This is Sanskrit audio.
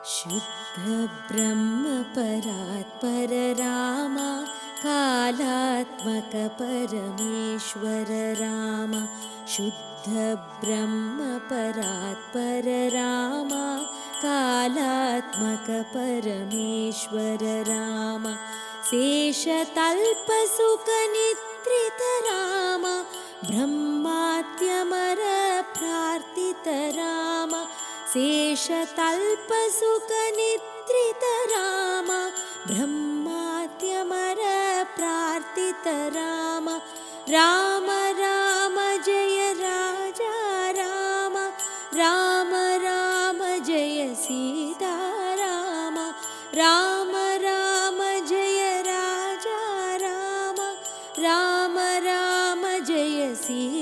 शुद्ध ब्रह्म परात्पर राम कालात्मक परमेश्वर राम। शुद्ध ब्रह्म परात्पर राम कालात्मक परमेश्वर राम। शेषतल्पसुखनिद्रित राम ब्रह्मात्यमर प्रार्थित राम। शेषतल्पसुखनिद्रित राम ब्रह्मात्यमर प्रार्थित राम। राम राम जय राजा राम, राम राम जय सीता राम। राम राम जय राजा राम, राम राम जय सीता